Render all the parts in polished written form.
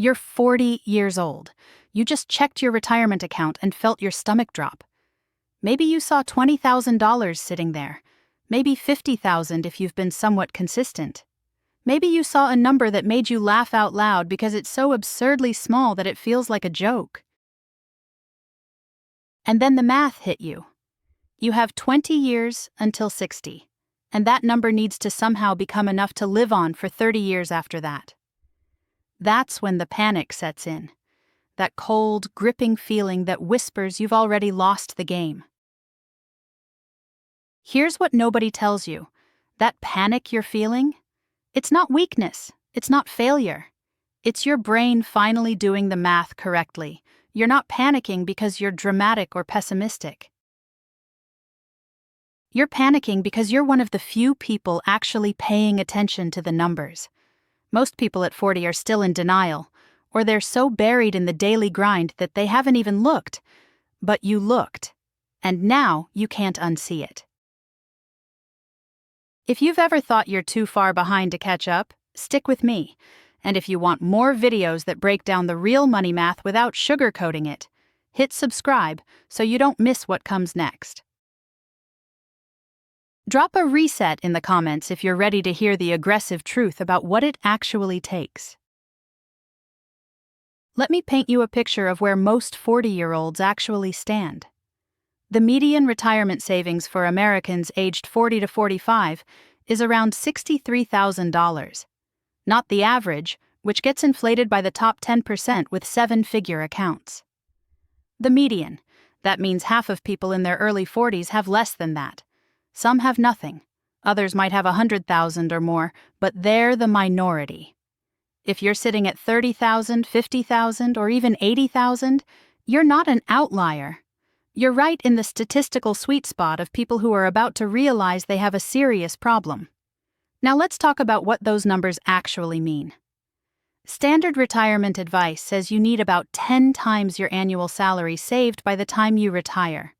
You're 40 years old. You just checked your retirement account and felt your stomach drop. Maybe you saw $20,000 sitting there. Maybe $50,000 if you've been somewhat consistent. Maybe you saw a number that made you laugh out loud because it's so absurdly small that it feels like a joke. And then the math hit you. You have 20 years until 60, and that number needs to somehow become enough to live on for 30 years after that. That's when the panic sets in. That cold, gripping feeling that whispers you've already lost the game. Here's what nobody tells you. That panic you're feeling? It's not weakness. It's not failure. It's your brain finally doing the math correctly. You're not panicking because you're dramatic or pessimistic. You're panicking because you're one of the few people actually paying attention to the numbers. Most people at 40 are still in denial, or they're so buried in the daily grind that they haven't even looked. But you looked, and now you can't unsee it. If you've ever thought you're too far behind to catch up, stick with me. And if you want more videos that break down the real money math without sugarcoating it, hit subscribe so you don't miss what comes next. Drop a reset in the comments if you're ready to hear the aggressive truth about what it actually takes. Let me paint you a picture of where most 40-year-olds actually stand. The median retirement savings for Americans aged 40 to 45 is around $63,000. Not the average, which gets inflated by the top 10% with 7-figure accounts. The median, that means half of people in their early 40s have less than that. Some have nothing. Others might have $100,000 or more, but they're the minority. If you're sitting at $30,000, $50,000, or even $80,000, you're not an outlier. You're right in the statistical sweet spot of people who are about to realize they have a serious problem. Now let's talk about what those numbers actually mean. Standard retirement advice says you need about 10 times your annual salary saved by the time you retire.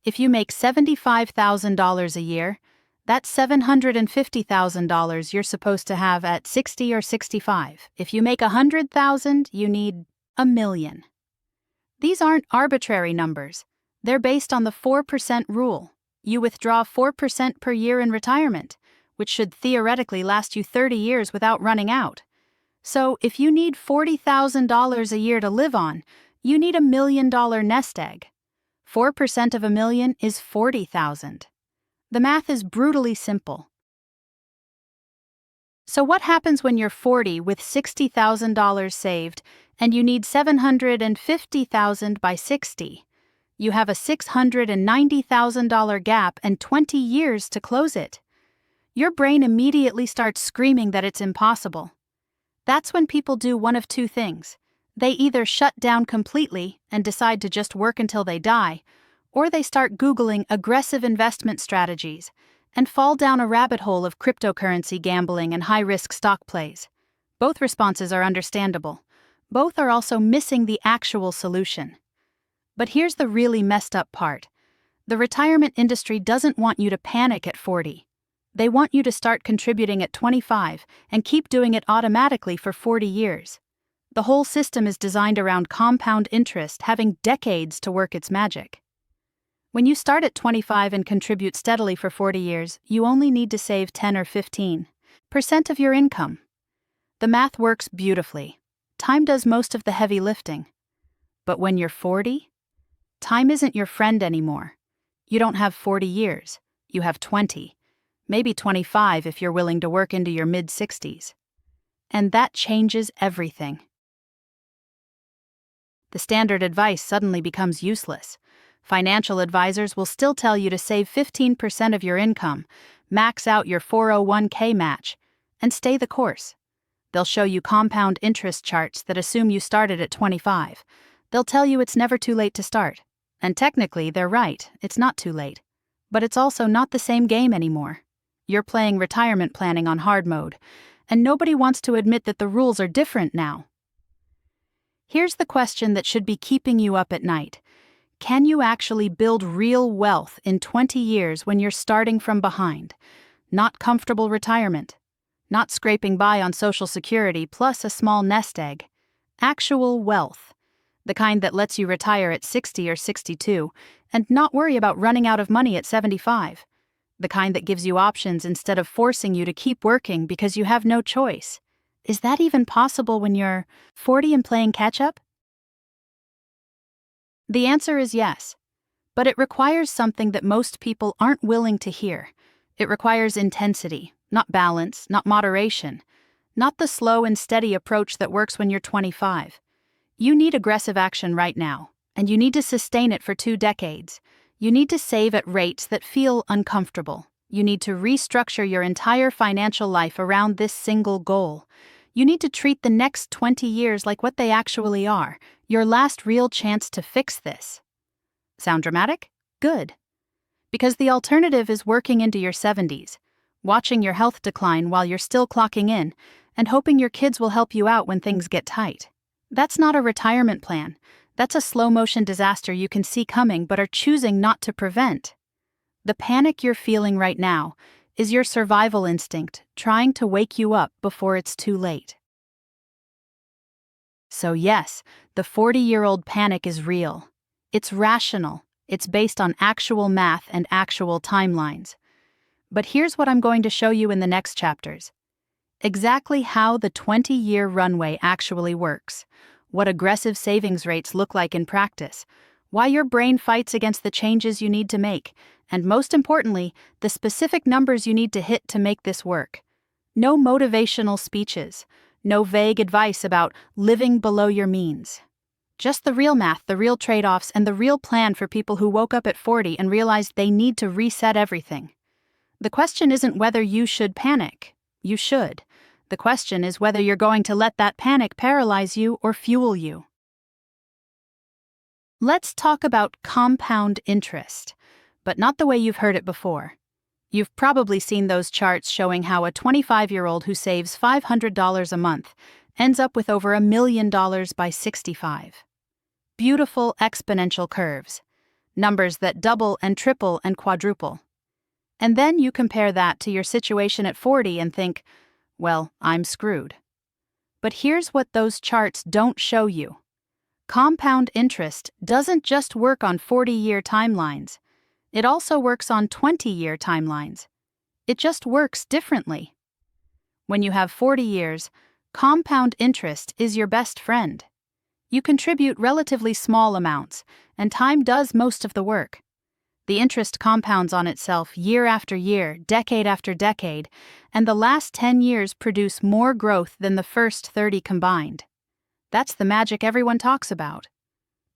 If you make $75,000 a year, that's $750,000 you're supposed to have at 60 or 65. If you make $100,000, you need $1 million. These aren't arbitrary numbers. They're based on the 4% rule. You withdraw 4% per year in retirement, which should theoretically last you 30 years without running out. So if you need $40,000 a year to live on, you need $1 million nest egg. 4% of $1 million is $40,000. The math is brutally simple. So what happens when you're 40 with $60,000 saved and you need $750,000 by 60? You have a $690,000 gap and 20 years to close it. Your brain immediately starts screaming that it's impossible. That's when people do one of two things. They either shut down completely and decide to just work until they die, or they start Googling aggressive investment strategies and fall down a rabbit hole of cryptocurrency gambling and high-risk stock plays. Both responses are understandable. Both are also missing the actual solution. But here's the really messed up part. The retirement industry doesn't want you to panic at 40. They want you to start contributing at 25 and keep doing it automatically for 40 years. The whole system is designed around compound interest having decades to work its magic. When you start at 25 and contribute steadily for 40 years, you only need to save 10 or 15% of your income. The math works beautifully. Time does most of the heavy lifting. But when you're 40, time isn't your friend anymore. You don't have 40 years. You have 20. Maybe 25 if you're willing to work into your mid-60s. And that changes everything. The standard advice suddenly becomes useless. Financial advisors will still tell you to save 15% of your income, max out your 401k match, and stay the course. They'll show you compound interest charts that assume you started at 25. They'll tell you it's never too late to start. And technically, they're right, it's not too late. But it's also not the same game anymore. You're playing retirement planning on hard mode, and nobody wants to admit that the rules are different now. Here's the question that should be keeping you up at night. Can you actually build real wealth in 20 years when you're starting from behind? Not comfortable retirement. Not scraping by on Social Security plus a small nest egg. Actual wealth. The kind that lets you retire at 60 or 62 and not worry about running out of money at 75. The kind that gives you options instead of forcing you to keep working because you have no choice. Is that even possible when you're 40 and playing catch-up? The answer is yes. But it requires something that most people aren't willing to hear. It requires intensity, not balance, not moderation, not the slow and steady approach that works when you're 25. You need aggressive action right now, and you need to sustain it for 2 decades. You need to save at rates that feel uncomfortable. You need to restructure your entire financial life around this single goal. You need to treat the next 20 years like what they actually are, your last real chance to fix this. Sound dramatic? Good. Because the alternative is working into your 70s, watching your health decline while you're still clocking in, and hoping your kids will help you out when things get tight. That's not a retirement plan. That's a slow-motion disaster you can see coming but are choosing not to prevent. The panic you're feeling right now is your survival instinct trying to wake you up before it's too late. So yes, the 40-year-old panic is real. It's rational. It's based on actual math and actual timelines. But here's what I'm going to show you in the next chapters. Exactly how the 20-year runway actually works, what aggressive savings rates look like in practice, why your brain fights against the changes you need to make, and most importantly, the specific numbers you need to hit to make this work. No motivational speeches, no vague advice about living below your means. Just the real math, the real trade-offs, and the real plan for people who woke up at 40 and realized they need to reset everything. The question isn't whether you should panic. You should. The question is whether you're going to let that panic paralyze you or fuel you. Let's talk about compound interest, but not the way you've heard it before. You've probably seen those charts showing how a 25-year-old who saves $500 a month ends up with over $1 million by 65. Beautiful exponential curves, numbers that double and triple and quadruple. And then you compare that to your situation at 40 and think, well, I'm screwed. But here's what those charts don't show you. Compound interest doesn't just work on 40-year timelines. It also works on 20-year timelines. It just works differently. When you have 40 years, compound interest is your best friend. You contribute relatively small amounts, and time does most of the work. The interest compounds on itself year after year, decade after decade, and the last 10 years produce more growth than the first 30 combined. That's the magic everyone talks about.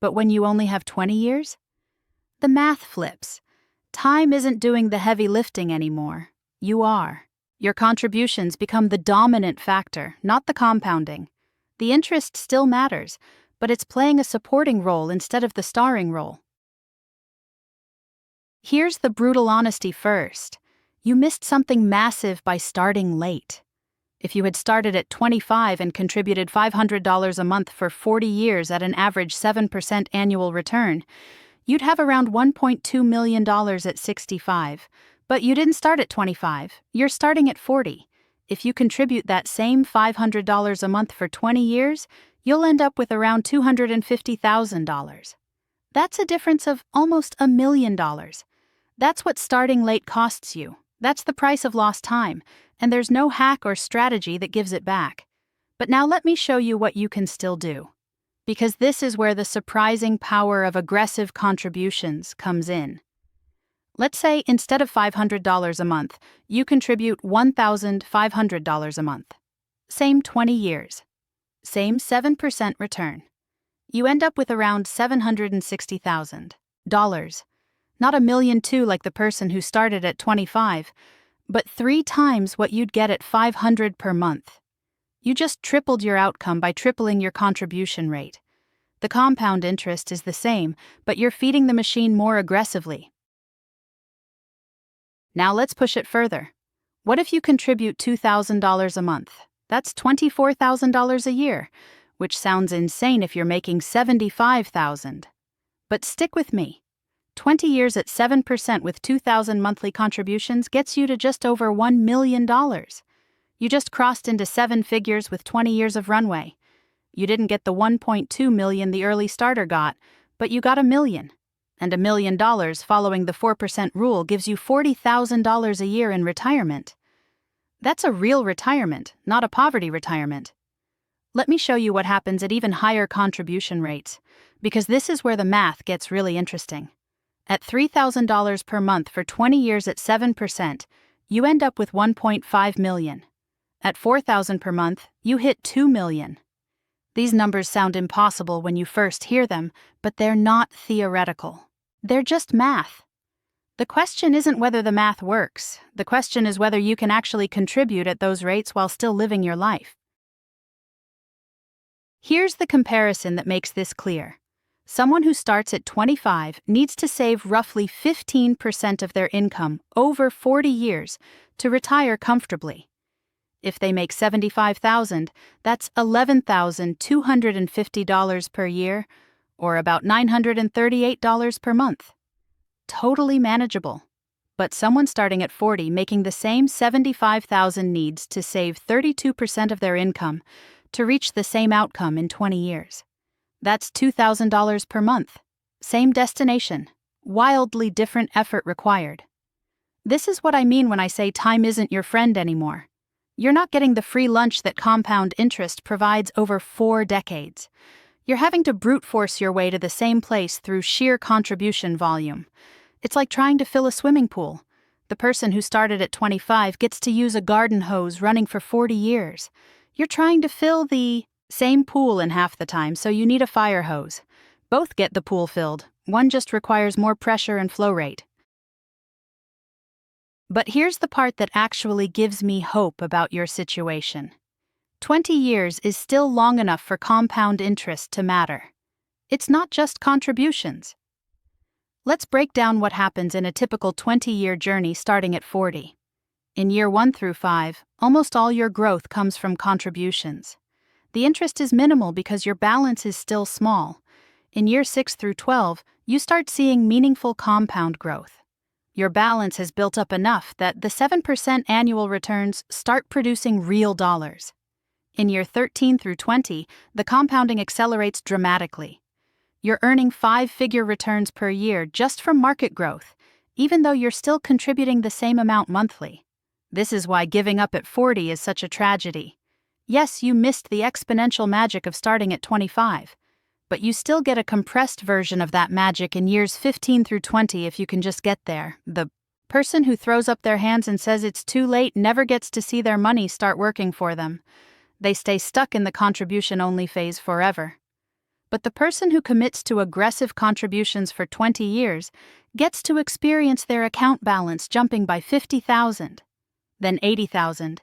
But when you only have 20 years? The math flips. Time isn't doing the heavy lifting anymore. You are. Your contributions become the dominant factor, not the compounding. The interest still matters, but it's playing a supporting role instead of the starring role. Here's the brutal honesty first. You missed something massive by starting late. If you had started at 25 and contributed $500 a month for 40 years at an average 7% annual return, you'd have around $1.2 million at 65. But you didn't start at 25. You're starting at 40. If you contribute that same $500 a month for 20 years, you'll end up with around $250,000. That's a difference of almost $1 million. That's what starting late costs you. That's the price of lost time, and there's no hack or strategy that gives it back. But now let me show you what you can still do. Because this is where the surprising power of aggressive contributions comes in. Let's say instead of $500 a month, you contribute $1,500 a month. Same 20 years. Same 7% return. You end up with around $760,000. Not $1.2 million like the person who started at 25, but 3 times what you'd get at $500 per month. You just tripled your outcome by tripling your contribution rate. The compound interest is the same, but you're feeding the machine more aggressively. Now let's push it further. What if you contribute $2,000 a month? That's $24,000 a year, which sounds insane if you're making $75,000. But stick with me. 20 years at 7% with 2,000 monthly contributions gets you to just over $1 million. You just crossed into 7 figures with 20 years of runway. You didn't get the 1.2 million the early starter got, but you got $1 million. And $1 million following the 4% rule gives you $40,000 a year in retirement. That's a real retirement, not a poverty retirement. Let me show you what happens at even higher contribution rates, because this is where the math gets really interesting. At $3,000 per month for 20 years at 7%, you end up with $1.5 million. At $4,000 per month, you hit $2 million. These numbers sound impossible when you first hear them, but they're not theoretical. They're just math. The question isn't whether the math works. The question is whether you can actually contribute at those rates while still living your life. Here's the comparison that makes this clear. Someone who starts at 25 needs to save roughly 15% of their income over 40 years to retire comfortably. If they make $75,000, that's $11,250 per year, or about $938 per month. Totally manageable. But someone starting at 40 making the same $75,000 needs to save 32% of their income to reach the same outcome in 20 years. That's $2,000 per month. Same destination. Wildly different effort required. This is what I mean when I say time isn't your friend anymore. You're not getting the free lunch that compound interest provides over 4 decades. You're having to brute force your way to the same place through sheer contribution volume. It's like trying to fill a swimming pool. The person who started at 25 gets to use a garden hose running for 40 years. You're trying to fill the same pool in half the time, so you need a fire hose. Both get the pool filled. One just requires more pressure and flow rate. But here's the part that actually gives me hope about your situation. 20 years is still long enough for compound interest to matter. It's not just contributions. Let's break down what happens in a typical 20-year journey starting at 40. In year 1 through 5, almost all your growth comes from contributions. The interest is minimal because your balance is still small. In year 6 through 12, you start seeing meaningful compound growth. Your balance has built up enough that the 7% annual returns start producing real dollars. In year 13 through 20, the compounding accelerates dramatically. You're earning 5-figure returns per year just from market growth, even though you're still contributing the same amount monthly. This is why giving up at 40 is such a tragedy. Yes, you missed the exponential magic of starting at 25, but you still get a compressed version of that magic in years 15 through 20 if you can just get there. The person who throws up their hands and says it's too late never gets to see their money start working for them. They stay stuck in the contribution-only phase forever. But the person who commits to aggressive contributions for 20 years gets to experience their account balance jumping by $50,000, then $80,000,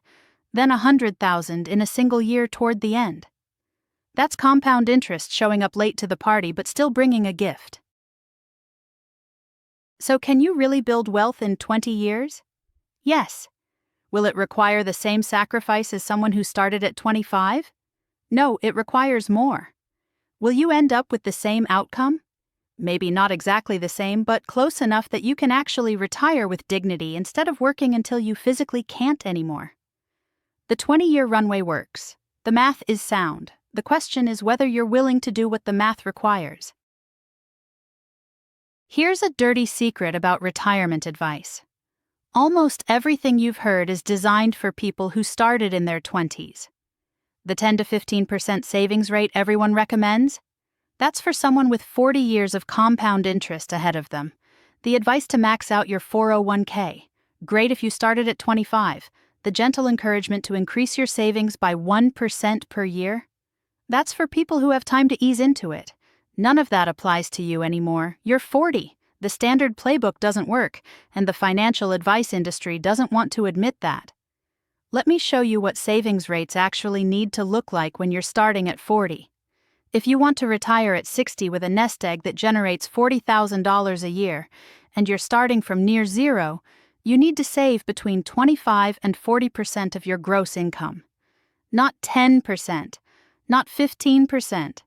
then $100,000 in a single year toward the end. That's compound interest showing up late to the party but still bringing a gift. So can you really build wealth in 20 years? Yes. Will it require the same sacrifice as someone who started at 25? No, it requires more. Will you end up with the same outcome? Maybe not exactly the same, but close enough that you can actually retire with dignity instead of working until you physically can't anymore. The 20-year runway works. The math is sound. The question is whether you're willing to do what the math requires. Here's a dirty secret about retirement advice. Almost everything you've heard is designed for people who started in their 20s. The 10 to 15% savings rate everyone recommends? That's for someone with 40 years of compound interest ahead of them. The advice to max out your 401k. Great if you started at 25. The gentle encouragement to increase your savings by 1% per year? That's for people who have time to ease into it. None of that applies to you anymore. You're 40. The standard playbook doesn't work, and the financial advice industry doesn't want to admit that. Let me show you what savings rates actually need to look like when you're starting at 40. If you want to retire at 60 with a nest egg that generates $40,000 a year, and you're starting from near zero, you need to save between 25 and 40% of your gross income. Not 10%, not 15%,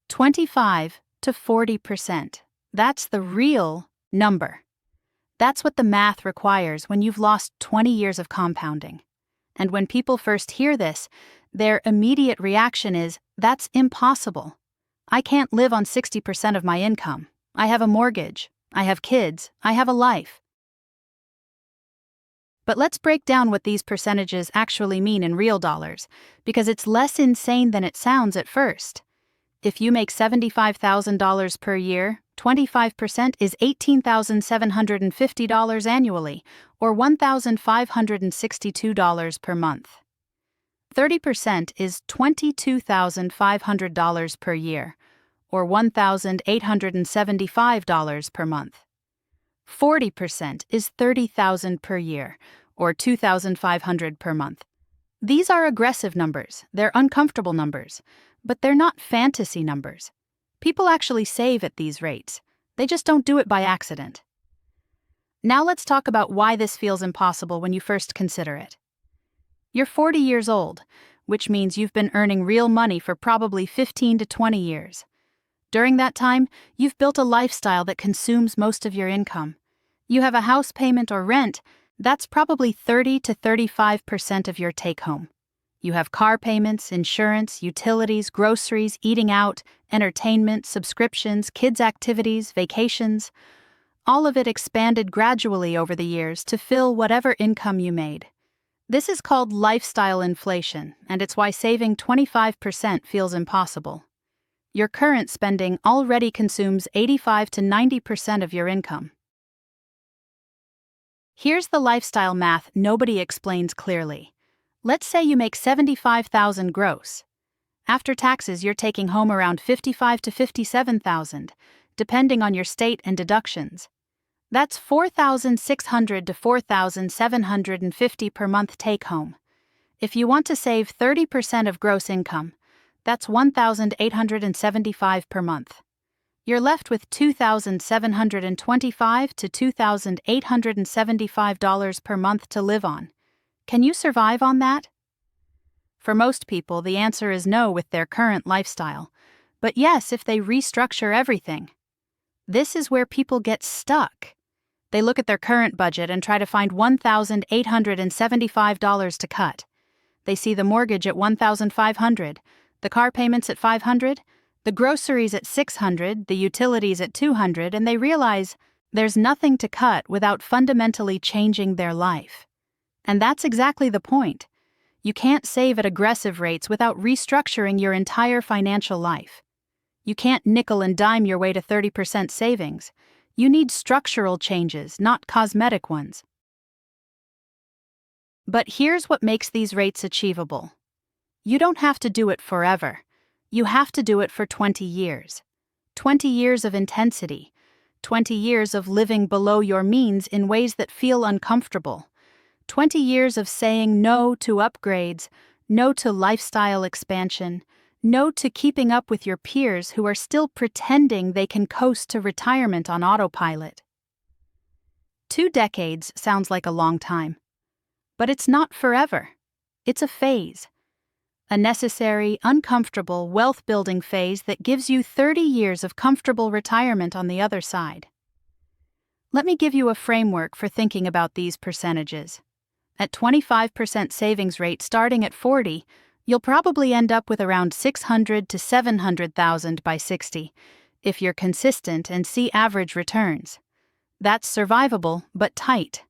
25 to 40%. That's the real number. That's what the math requires when you've lost 20 years of compounding. And when people first hear this, their immediate reaction is, "That's impossible. I can't live on 60% of my income. I have a mortgage. I have kids. I have a life." But let's break down what these percentages actually mean in real dollars, because it's less insane than it sounds at first. If you make $75,000 per year, 25% is $18,750 annually, or $1,562 per month. 30% is $22,500 per year, or $1,875 per month. 40% is $30,000 per year, or $2,500 per month. These are aggressive numbers, they're uncomfortable numbers, but they're not fantasy numbers. People actually save at these rates. They just don't do it by accident. Now let's talk about why this feels impossible when you first consider it. You're 40 years old, which means you've been earning real money for probably 15 to 20 years. During that time, you've built a lifestyle that consumes most of your income. You have a house payment or rent, that's probably 30 to 35% of your take-home. You have car payments, insurance, utilities, groceries, eating out, entertainment, subscriptions, kids' activities, vacations. All of it expanded gradually over the years to fill whatever income you made. This is called lifestyle inflation, and it's why saving 25% feels impossible. Your current spending already consumes 85 to 90% of your income. Here's the lifestyle math nobody explains clearly. Let's say you make $75,000 gross. After taxes, you're taking home around $55,000 to $57,000, depending on your state and deductions. That's $4,600 to $4,750 per month take-home. If you want to save 30% of gross income, that's $1,875 per month. You're left with $2,725 to $2,875 per month to live on. Can you survive on that? For most people, the answer is no with their current lifestyle, but yes if they restructure everything. This is where people get stuck. They look at their current budget and try to find $1,875 to cut. They see the mortgage at $1,500, the car payments at $500, the groceries at $600, the utilities at $200, and they realize there's nothing to cut without fundamentally changing their life. And that's exactly the point. You can't save at aggressive rates without restructuring your entire financial life. You can't nickel and dime your way to 30% savings. You need structural changes, not cosmetic ones. But here's what makes these rates achievable. You don't have to do it forever. You have to do it for 20 years. 20 years of intensity. 20 years of living below your means in ways that feel uncomfortable. 20 years of saying no to upgrades, no to lifestyle expansion, no to keeping up with your peers who are still pretending they can coast to retirement on autopilot. 2 decades sounds like a long time. But it's not forever. It's a phase. A necessary, uncomfortable, wealth-building phase that gives you 30 years of comfortable retirement on the other side. Let me give you a framework for thinking about these percentages. At 25% savings rate starting at 40, you'll probably end up with around $600,000 to $700,000 by 60, if you're consistent and see average returns. That's survivable, but tight.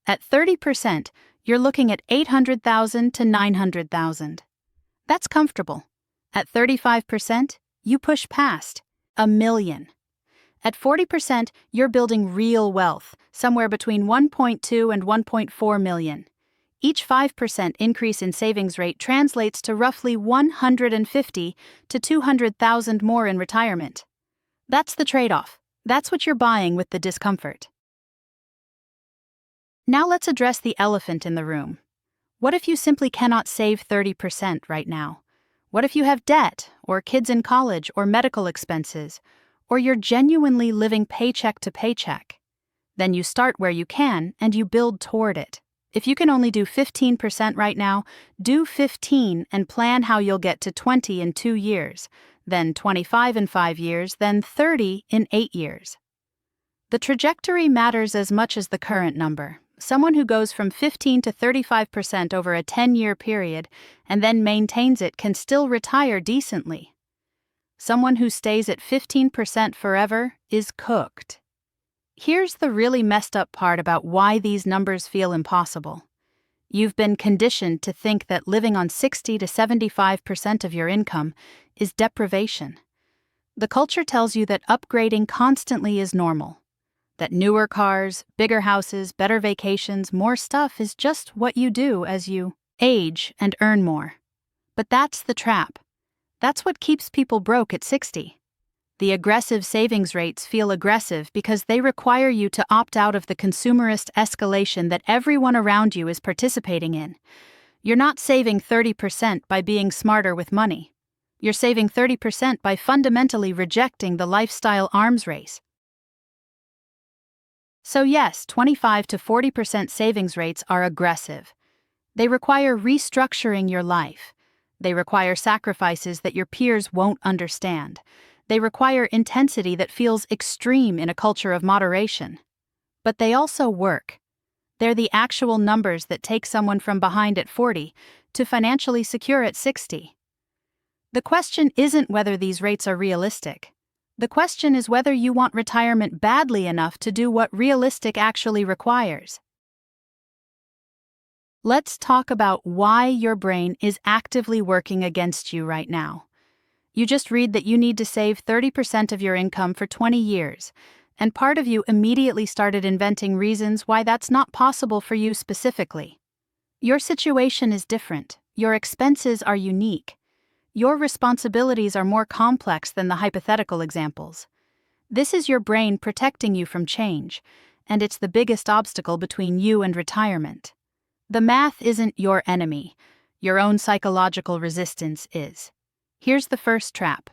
At 30%, you're looking at $800,000 to $900,000. That's comfortable. At 35%, you push past $1 million. At 40%, you're building real wealth, somewhere between 1.2 and 1.4 million. Each 5% increase in savings rate translates to roughly $150,000 to $200,000 more in retirement. That's the trade-off. That's what you're buying with the discomfort. Now let's address the elephant in the room. What if you simply cannot save 30% right now? What if you have debt, or kids in college, or medical expenses, or you're genuinely living paycheck to paycheck? Then you start where you can and you build toward it. If you can only do 15% right now, do 15 and plan how you'll get to 20 in 2 years, then 25 in 5 years, then 30 in 8 years. The trajectory matters as much as the current number. Someone who goes from 15 to 35% over a 10-year period and then maintains it can still retire decently. Someone who stays at 15% forever is cooked. Here's the really messed up part about why these numbers feel impossible. You've been conditioned to think that living on 60 to 75% of your income is deprivation. The culture tells you that upgrading constantly is normal, that newer cars, bigger houses, better vacations, more stuff is just what you do as you age and earn more. But that's the trap. That's what keeps people broke at 60. The aggressive savings rates feel aggressive because they require you to opt out of the consumerist escalation that everyone around you is participating in. You're not saving 30% by being smarter with money. You're saving 30% by fundamentally rejecting the lifestyle arms race. So yes, 25 to 40% savings rates are aggressive. They require restructuring your life. They require sacrifices that your peers won't understand. They require intensity that feels extreme in a culture of moderation. But they also work. They're the actual numbers that take someone from behind at 40 to financially secure at 60. The question isn't whether these rates are realistic. The question is whether you want retirement badly enough to do what realistic actually requires. Let's talk about why your brain is actively working against you right now. You just read that you need to save 30% of your income for 20 years, and part of you immediately started inventing reasons why that's not possible for you specifically. Your situation is different. Your expenses are unique. Your responsibilities are more complex than the hypothetical examples. This is your brain protecting you from change, and it's the biggest obstacle between you and retirement. The math isn't your enemy. Your own psychological resistance is. Here's the first trap.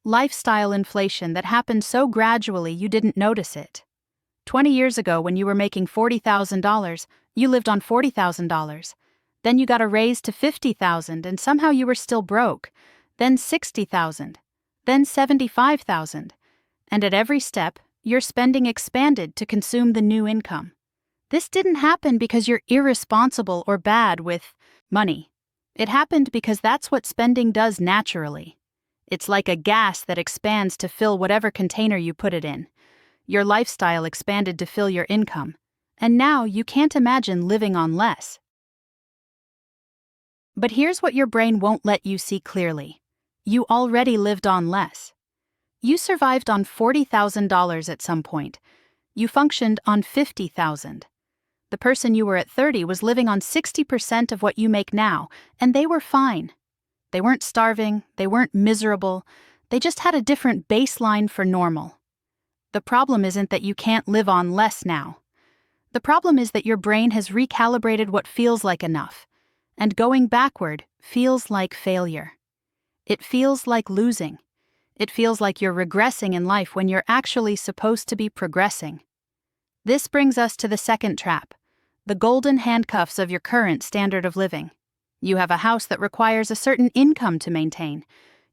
Lifestyle inflation that happened so gradually you didn't notice it. 20 years ago, when you were making $40,000, you lived on $40,000. Then you got a raise to $50,000 and somehow you were still broke. Then $60,000. Then $75,000. And at every step, your spending expanded to consume the new income. This didn't happen because you're irresponsible or bad with money. It happened because that's what spending does naturally. It's like a gas that expands to fill whatever container you put it in. Your lifestyle expanded to fill your income, and now you can't imagine living on less. But here's what your brain won't let you see clearly. You already lived on less. You survived on $40,000 at some point. You functioned on $50,000. The person you were at 30 was living on 60% of what you make now, and they were fine. They weren't starving, they weren't miserable, they just had a different baseline for normal. The problem isn't that you can't live on less now. The problem is that your brain has recalibrated what feels like enough, and going backward feels like failure. It feels like losing. It feels like you're regressing in life when you're actually supposed to be progressing. This brings us to the second trap. The golden handcuffs of your current standard of living. You have a house that requires a certain income to maintain.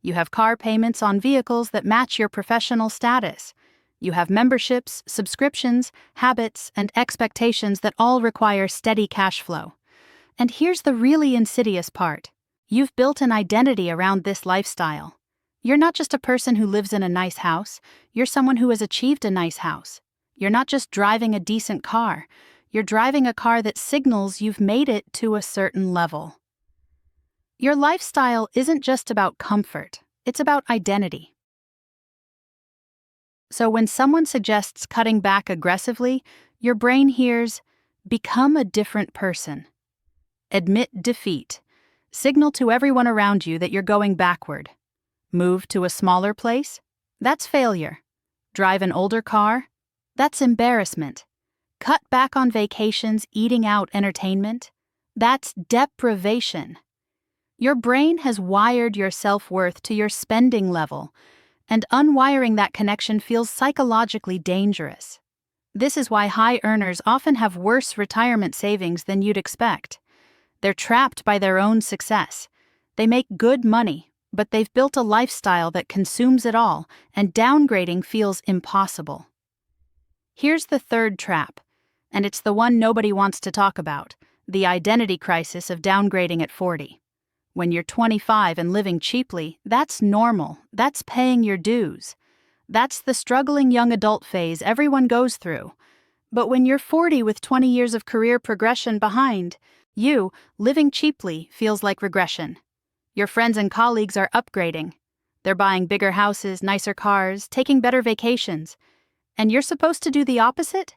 You have car payments on vehicles that match your professional status. You have memberships, subscriptions, habits, and expectations that all require steady cash flow. And here's the really insidious part. You've built an identity around this lifestyle. You're not just a person who lives in a nice house. You're someone who has achieved a nice house. You're not just driving a decent car. You're driving a car that signals you've made it to a certain level. Your lifestyle isn't just about comfort, it's about identity. So when someone suggests cutting back aggressively, your brain hears, become a different person. Admit defeat. Signal to everyone around you that you're going backward. Move to a smaller place? That's failure. Drive an older car? That's embarrassment. Cut back on vacations, eating out, entertainment? That's deprivation. Your brain has wired your self-worth to your spending level, and unwiring that connection feels psychologically dangerous. This is why high earners often have worse retirement savings than you'd expect. They're trapped by their own success. They make good money, but they've built a lifestyle that consumes it all, and downgrading feels impossible. Here's the third trap. And it's the one nobody wants to talk about, the identity crisis of downgrading at 40. When you're 25 and living cheaply, that's normal. That's paying your dues. That's the struggling young adult phase everyone goes through. But when you're 40 with 20 years of career progression behind you, living cheaply feels like regression. Your friends and colleagues are upgrading. They're buying bigger houses, nicer cars, taking better vacations. And you're supposed to do the opposite?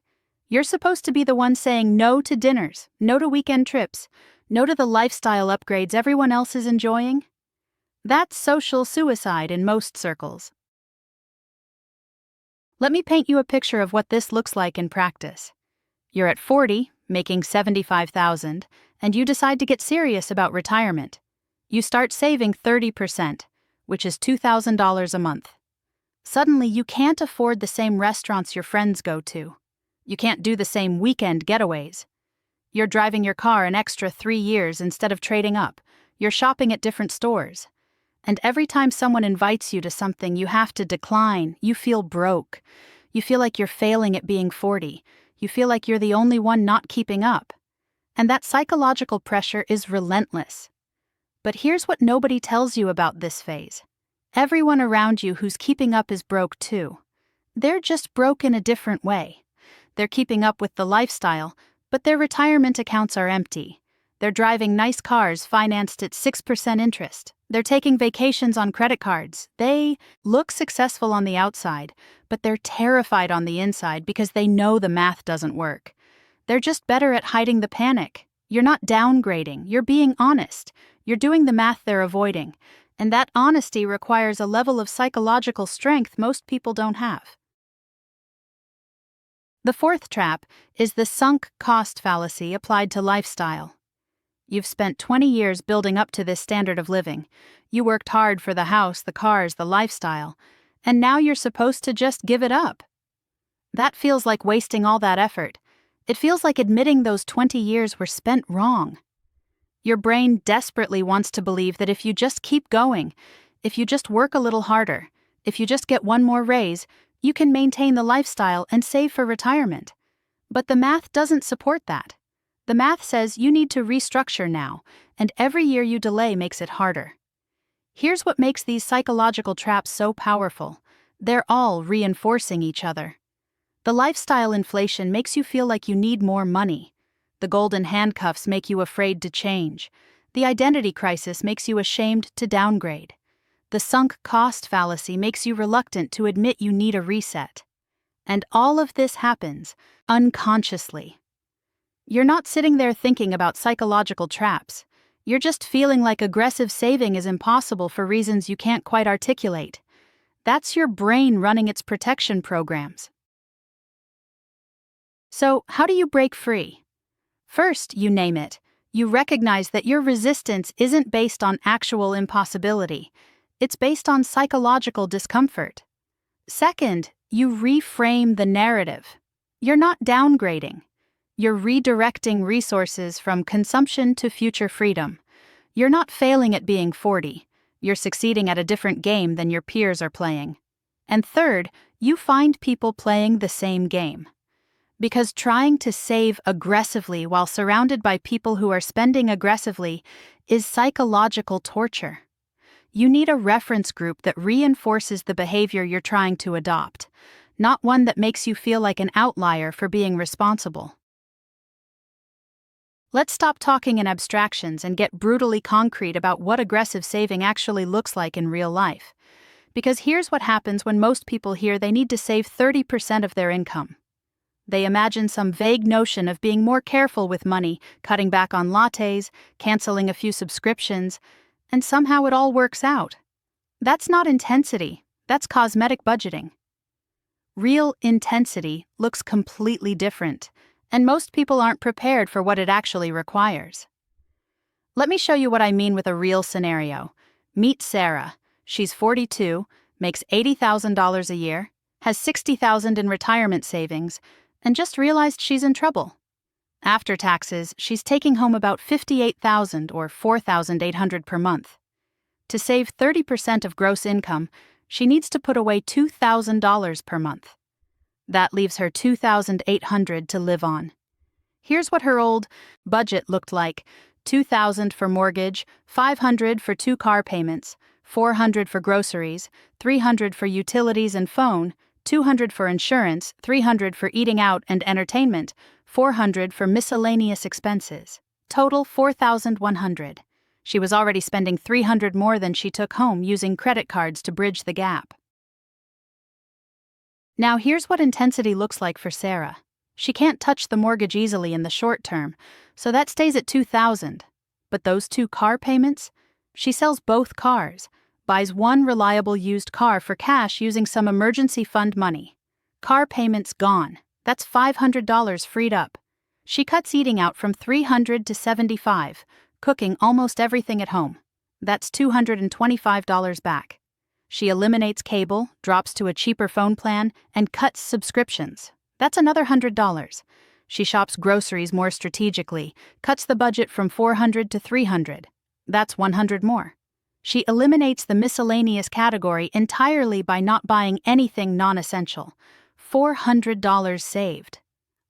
You're supposed to be the one saying no to dinners, no to weekend trips, no to the lifestyle upgrades everyone else is enjoying? That's social suicide in most circles. Let me paint you a picture of what this looks like in practice. You're at 40, making $75,000, and you decide to get serious about retirement. You start saving 30%, which is $2,000 a month. Suddenly, you can't afford the same restaurants your friends go to. You can't do the same weekend getaways. You're driving your car an extra 3 years instead of trading up. You're shopping at different stores. And every time someone invites you to something you have to decline, you feel broke. You feel like you're failing at being 40. You feel like you're the only one not keeping up. And that psychological pressure is relentless. But here's what nobody tells you about this phase. Everyone around you who's keeping up is broke too. They're just broke in a different way. They're keeping up with the lifestyle, but their retirement accounts are empty. They're driving nice cars financed at 6% interest. They're taking vacations on credit cards. They look successful on the outside, but they're terrified on the inside because they know the math doesn't work. They're just better at hiding the panic. You're not downgrading, you're being honest. You're doing the math they're avoiding. And that honesty requires a level of psychological strength most people don't have. The fourth trap is the sunk cost fallacy applied to lifestyle. You've spent 20 years building up to this standard of living. You worked hard for the house, the cars, the lifestyle, and now you're supposed to just give it up. That feels like wasting all that effort. It feels like admitting those 20 years were spent wrong. Your brain desperately wants to believe that if you just keep going, if you just work a little harder, if you just get one more raise, you can maintain the lifestyle and save for retirement. But the math doesn't support that. The math says you need to restructure now, and every year you delay makes it harder. Here's what makes these psychological traps so powerful. They're all reinforcing each other. The lifestyle inflation makes you feel like you need more money. The golden handcuffs make you afraid to change. The identity crisis makes you ashamed to downgrade. The sunk cost fallacy makes you reluctant to admit you need a reset. And all of this happens unconsciously. You're not sitting there thinking about psychological traps. You're just feeling like aggressive saving is impossible for reasons you can't quite articulate. That's your brain running its protection programs. So, how do you break free? First, you name it. You recognize that your resistance isn't based on actual impossibility. It's based on psychological discomfort. Second, you reframe the narrative. You're not downgrading. You're redirecting resources from consumption to future freedom. You're not failing at being 40. You're succeeding at a different game than your peers are playing. And third, you find people playing the same game. Because trying to save aggressively while surrounded by people who are spending aggressively is psychological torture. You need a reference group that reinforces the behavior you're trying to adopt, not one that makes you feel like an outlier for being responsible. Let's stop talking in abstractions and get brutally concrete about what aggressive saving actually looks like in real life. Because here's what happens when most people hear they need to save 30% of their income. They imagine some vague notion of being more careful with money, cutting back on lattes, canceling a few subscriptions, and somehow it all works out. That's not intensity, that's cosmetic budgeting. Real intensity looks completely different, and most people aren't prepared for what it actually requires. Let me show you what I mean with a real scenario. Meet Sarah. She's 42, makes $80,000 a year, has $60,000 in retirement savings, and just realized she's in trouble. After taxes, she's taking home about $58,000 or $4,800 per month. To save 30% of gross income, she needs to put away $2,000 per month. That leaves her $2,800 to live on. Here's what her old budget looked like: $2,000 for mortgage, $500 for 2 car payments, $400 for groceries, $300 for utilities and phone, $200 for insurance, $300 for eating out and entertainment, $400 for miscellaneous expenses. Total $4,100. She was already spending $300 more than she took home, using credit cards to bridge the gap. Now here's what intensity looks like for Sarah. She can't touch the mortgage easily in the short term, so that stays at $2,000. But those 2 car payments? She sells both cars, buys one reliable used car for cash using some emergency fund money. Car payments gone. That's $500 freed up. She cuts eating out from $300 to $75, cooking almost everything at home. That's $225 back. She eliminates cable, drops to a cheaper phone plan, and cuts subscriptions. That's another $100. She shops groceries more strategically, cuts the budget from $400 to $300. That's $100 more. She eliminates the miscellaneous category entirely by not buying anything non-essential. $400 saved.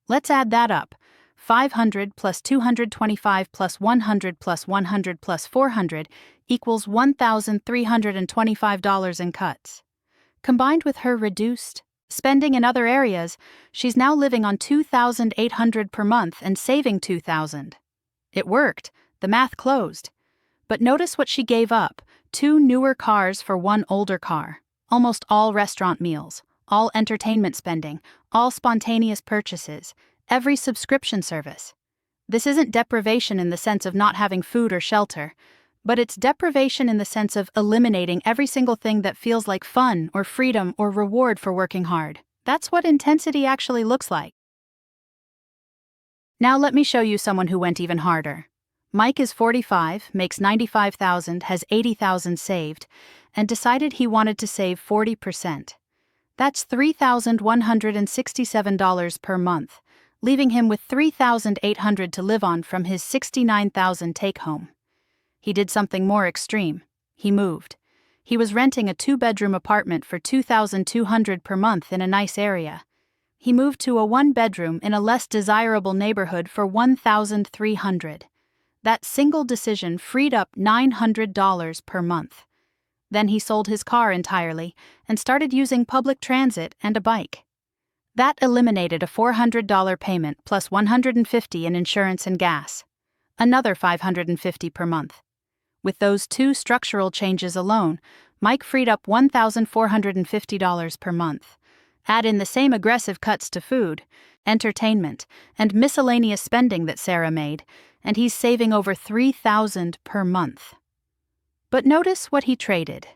Let's add that up. 500 plus 225 plus 100 plus 100 plus 400 equals $1,325 in cuts. Combined with her reduced spending in other areas, she's now living on $2,800 per month and saving $2,000. It worked. The math closed. But notice what she gave up: 2 newer cars for 1 older car, almost all restaurant meals, all entertainment spending, all spontaneous purchases, every subscription service. This isn't deprivation in the sense of not having food or shelter, but it's deprivation in the sense of eliminating every single thing that feels like fun or freedom or reward for working hard. That's what intensity actually looks like. Now let me show you someone who went even harder. Mike is 45, makes $95,000, has $80,000 saved, and decided he wanted to save 40%. That's $3,167 per month, leaving him with $3,800 to live on from his $69,000 take-home. He did something more extreme. He moved. He was renting a 2-bedroom apartment for $2,200 per month in a nice area. He moved to a 1-bedroom in a less desirable neighborhood for $1,300. That single decision freed up $900 per month. Then he sold his car entirely and started using public transit and a bike. That eliminated a $400 payment plus $150 in insurance and gas. Another $550 per month. With those 2 structural changes alone, Mike freed up $1,450 per month. Add in the same aggressive cuts to food, entertainment, and miscellaneous spending that Sarah made, and he's saving over $3,000 per month. But notice what he traded.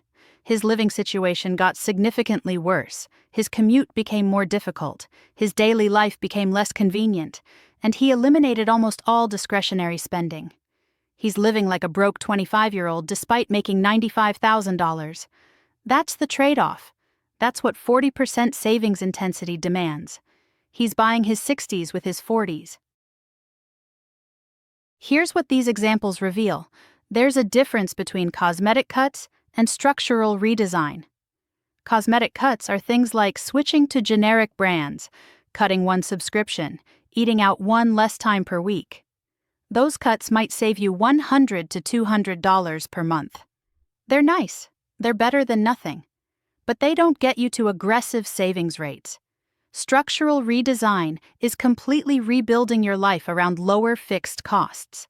His living situation got significantly worse. His commute became more difficult. His daily life became less convenient, and he eliminated almost all discretionary spending. He's living like a broke 25-year-old despite making $95,000. That's the trade-off. That's what 40% savings intensity demands. He's buying his 60s with his 40s. Here's what these examples reveal. There's a difference between cosmetic cuts and structural redesign. Cosmetic cuts are things like switching to generic brands, cutting 1 subscription, eating out 1 less time per week. Those cuts might save you $100 to $200 per month. They're nice. They're better than nothing. But they don't get you to aggressive savings rates. Structural redesign is completely rebuilding your life around lower fixed costs.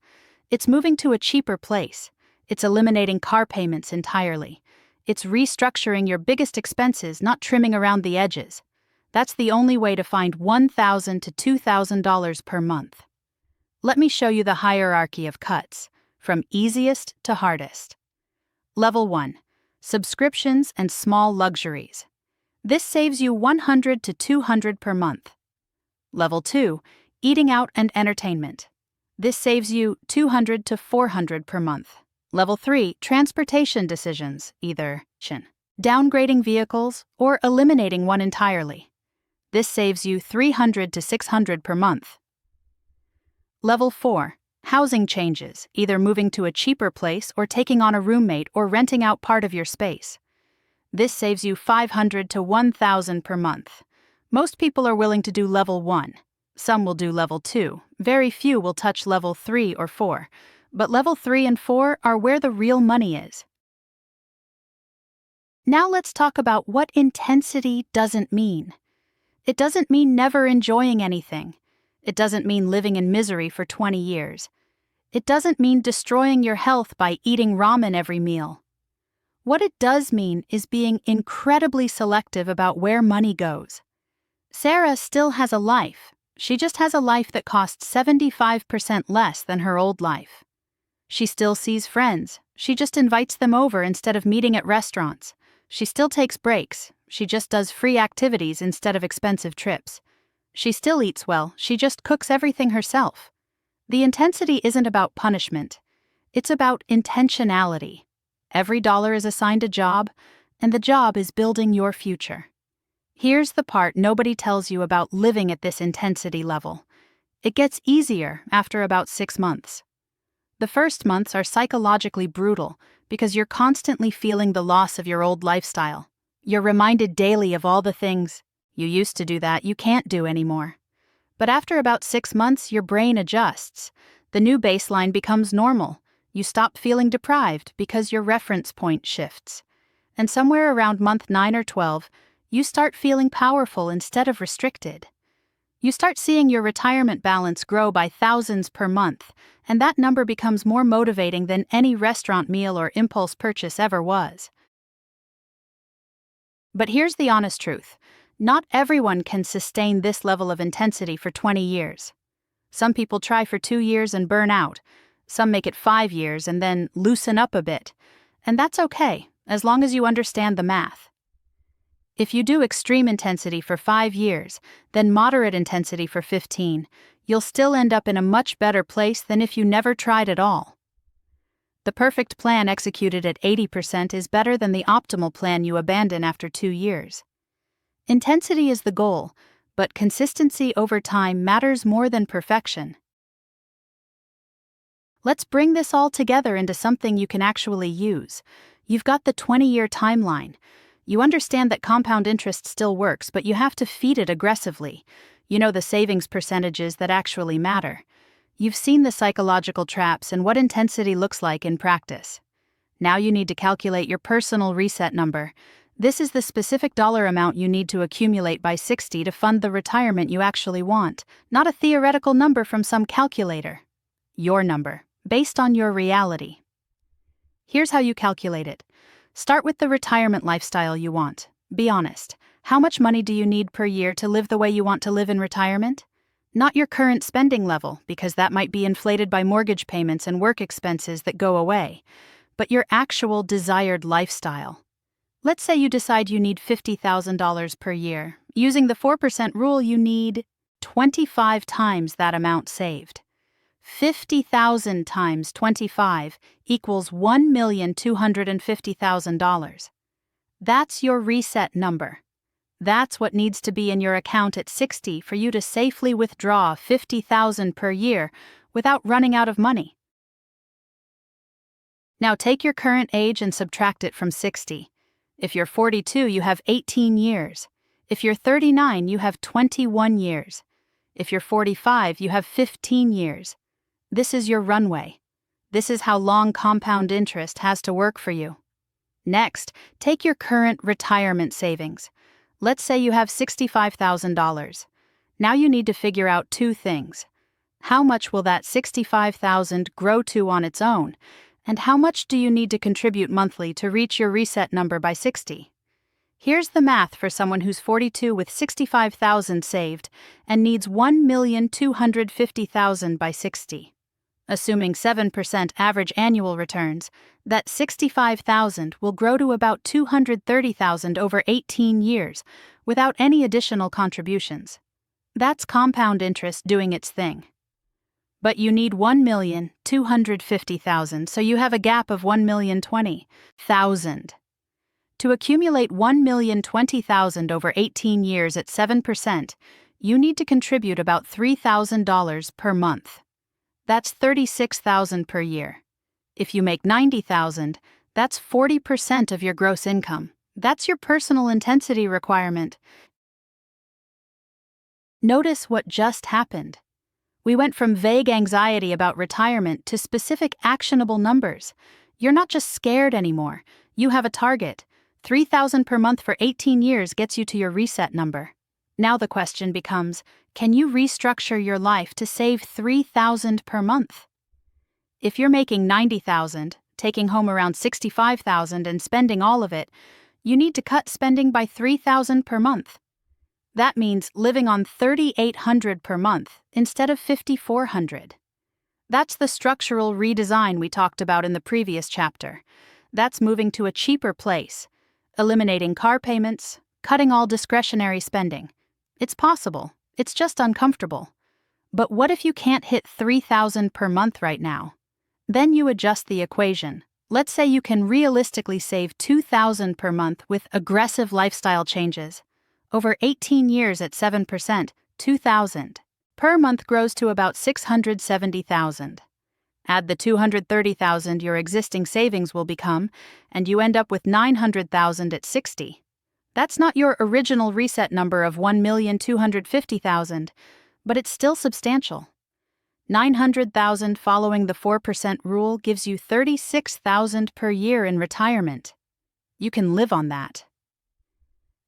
It's moving to a cheaper place. It's eliminating car payments entirely. It's restructuring your biggest expenses, not trimming around the edges. That's the only way to find $1,000 to $2,000 per month. Let me show you the hierarchy of cuts, from easiest to hardest. Level 1. Subscriptions and small luxuries. This saves you $100 to $200 per month. Level 2. Eating out and entertainment. This saves you $200 to $400 per month. Level 3. Transportation decisions, either downgrading vehicles or eliminating one entirely. This saves you $300 to $600 per month. Level 4. Housing changes, either moving to a cheaper place or taking on a roommate or renting out part of your space. This saves you $500 to $1,000 per month. Most people are willing to do Level 1. Some will do level 2, very few will touch level 3 or 4, but level 3 and 4 are where the real money is. Now let's talk about what intensity doesn't mean. It doesn't mean never enjoying anything. It doesn't mean living in misery for 20 years. It doesn't mean destroying your health by eating ramen every meal. What it does mean is being incredibly selective about where money goes. Sarah still has a life. She just has a life that costs 75% less than her old life. She still sees friends. She just invites them over instead of meeting at restaurants. She still takes breaks. She just does free activities instead of expensive trips. She still eats well. She just cooks everything herself. The intensity isn't about punishment. It's about intentionality. Every dollar is assigned a job, and the job is building your future. Here's the part nobody tells you about living at this intensity level. It gets easier after about 6 months. The first months are psychologically brutal because you're constantly feeling the loss of your old lifestyle. You're reminded daily of all the things you used to do that you can't do anymore. But after about 6 months, your brain adjusts. The new baseline becomes normal. You stop feeling deprived because your reference point shifts. And somewhere around month 9 or 12, you start feeling powerful instead of restricted. You start seeing your retirement balance grow by thousands per month, and that number becomes more motivating than any restaurant meal or impulse purchase ever was. But here's the honest truth. Not everyone can sustain this level of intensity for 20 years. Some people try for 2 years and burn out. Some make it 5 years and then loosen up a bit. And that's okay, as long as you understand the math. If you do extreme intensity for 5 years, then moderate intensity for 15, you'll still end up in a much better place than if you never tried at all. The perfect plan executed at 80% is better than the optimal plan you abandon after 2 years. Intensity is the goal, but consistency over time matters more than perfection. Let's bring this all together into something you can actually use. You've got the 20-year timeline. You understand that compound interest still works, but you have to feed it aggressively. You know the savings percentages that actually matter. You've seen the psychological traps and what intensity looks like in practice. Now you need to calculate your personal reset number. This is the specific dollar amount you need to accumulate by 60 to fund the retirement you actually want, not a theoretical number from some calculator. Your number, based on your reality. Here's how you calculate it. Start with the retirement lifestyle you want. Be honest. How much money do you need per year to live the way you want to live in retirement? Not your current spending level, because that might be inflated by mortgage payments and work expenses that go away, but your actual desired lifestyle. Let's say you decide you need $50,000 per year. Using the 4% rule, you need 25 times that amount saved. 50,000 times 25 equals $1,250,000. That's your reset number. That's what needs to be in your account at 60 for you to safely withdraw $50,000 per year without running out of money. Now take your current age and subtract it from 60. If you're 42, you have 18 years. If you're 39, you have 21 years. If you're 45, you have 15 years. This is your runway. This is how long compound interest has to work for you. Next, take your current retirement savings. Let's say you have $65,000. Now you need to figure out 2 things. How much will that $65,000 grow to on its own? And how much do you need to contribute monthly to reach your reset number by 60? Here's the math for someone who's 42 with $65,000 saved and needs $1,250,000 by 60. Assuming 7% average annual returns, that $65,000 will grow to about $230,000 over 18 years without any additional contributions. That's compound interest doing its thing. But you need $1,250,000, so you have a gap of $1,020,000. To accumulate $1,020,000 over 18 years at 7%, you need to contribute about $3,000 per month. That's $36,000 per year. If you make $90,000, that's 40% of your gross income. That's your personal intensity requirement. Notice what just happened. We went from vague anxiety about retirement to specific actionable numbers. You're not just scared anymore. You have a target. $3,000 per month for 18 years gets you to your reset number. Now the question becomes, can you restructure your life to save $3,000 per month? If you're making $90,000, taking home around $65,000 and spending all of it, you need to cut spending by $3,000 per month. That means living on $3,800 per month instead of $5,400. That's the structural redesign we talked about in the previous chapter. That's moving to a cheaper place, eliminating car payments, cutting all discretionary spending. It's possible. It's just uncomfortable. But what if you can't hit $3,000 per month right now? Then you adjust the equation. Let's say you can realistically save $2,000 per month with aggressive lifestyle changes. Over 18 years at 7%, $2,000 per month grows to about $670,000. Add the $230,000 your existing savings will become, and you end up with $900,000 at 60. That's not your original reset number of $1,250,000, but it's still substantial. $900,000 following the 4% rule gives you $36,000 per year in retirement. You can live on that.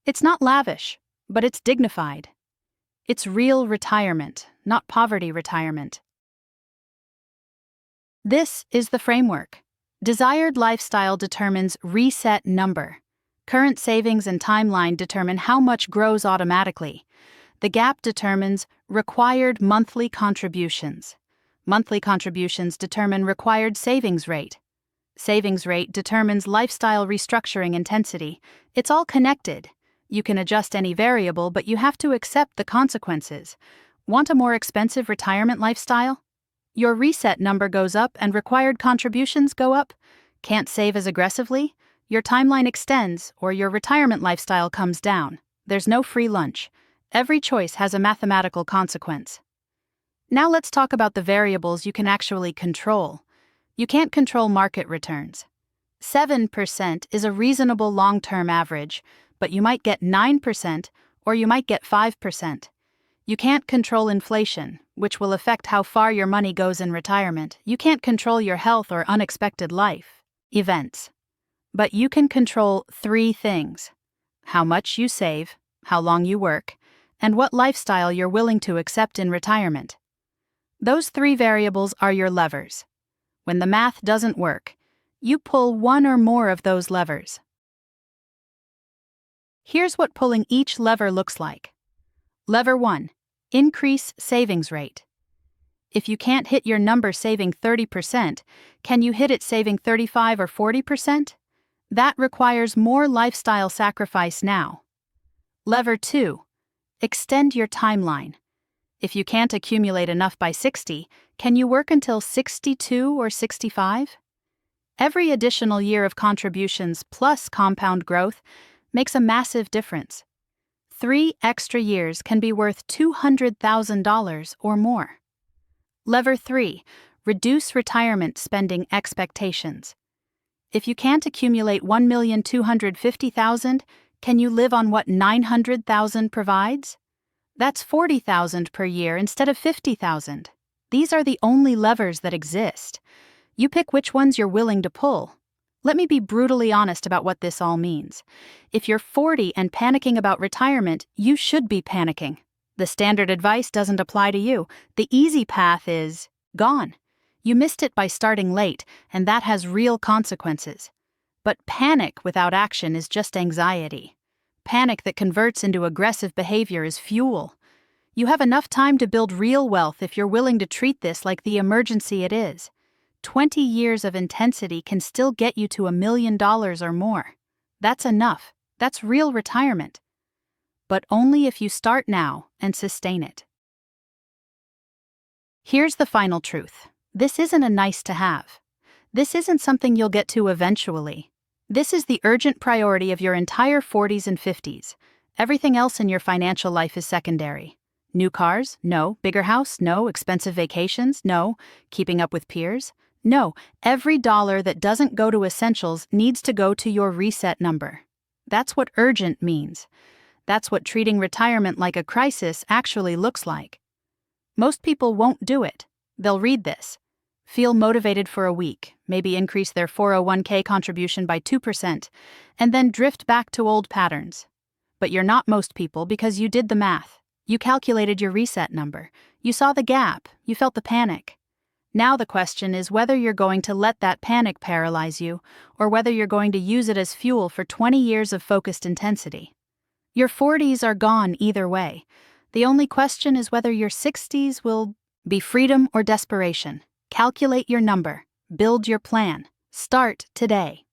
It's not lavish, but it's dignified. It's real retirement, not poverty retirement. This is the framework. Desired lifestyle determines reset number. Current savings and timeline determine how much grows automatically. The gap determines required monthly contributions. Monthly contributions determine required savings rate. Savings rate determines lifestyle restructuring intensity. It's all connected. You can adjust any variable, but you have to accept the consequences. Want a more expensive retirement lifestyle? Your reset number goes up and required contributions go up. Can't save as aggressively? Your timeline extends or your retirement lifestyle comes down. There's no free lunch. Every choice has a mathematical consequence. Now let's talk about the variables you can actually control. You can't control market returns. 7% is a reasonable long-term average, but you might get 9% or you might get 5%. You can't control inflation, which will affect how far your money goes in retirement. You can't control your health or unexpected life events. But you can control 3 things: how much you save, how long you work, and what lifestyle you're willing to accept in retirement. Those 3 variables are your levers. When the math doesn't work, you pull one or more of those levers. Here's what pulling each lever looks like. Lever 1. Increase savings rate. If you can't hit your number saving 30%, can you hit it saving 35 or 40%? That requires more lifestyle sacrifice now. Lever 2. Extend your timeline. If you can't accumulate enough by 60, can you work until 62 or 65? Every additional year of contributions plus compound growth makes a massive difference. 3 extra years can be worth $200,000 or more. Lever 3. Reduce retirement spending expectations. If you can't accumulate $1,250,000, can you live on what $900,000 provides? That's $40,000 per year instead of $50,000. These are the only levers that exist. You pick which ones you're willing to pull. Let me be brutally honest about what this all means. If you're 40 and panicking about retirement, you should be panicking. The standard advice doesn't apply to you. The easy path is gone. You missed it by starting late, and that has real consequences. But panic without action is just anxiety. Panic that converts into aggressive behavior is fuel. You have enough time to build real wealth if you're willing to treat this like the emergency it is. 20 years of intensity can still get you to $1 million or more. That's enough. That's real retirement. But only if you start now and sustain it. Here's the final truth. This isn't a nice to have. This isn't something you'll get to eventually. This is the urgent priority of your entire 40s and 50s. Everything else in your financial life is secondary. New cars? No. Bigger house? No. Expensive vacations? No. Keeping up with peers? No. Every dollar that doesn't go to essentials needs to go to your reset number. That's what urgent means. That's what treating retirement like a crisis actually looks like. Most people won't do it. They'll read this, feel motivated for a week, maybe increase their 401k contribution by 2%, and then drift back to old patterns. But you're not most people because you did the math. You calculated your reset number. You saw the gap. You felt the panic. Now the question is whether you're going to let that panic paralyze you, or whether you're going to use it as fuel for 20 years of focused intensity. Your 40s are gone either way. The only question is whether your 60s will be freedom or desperation. Calculate your number. Build your plan. Start today.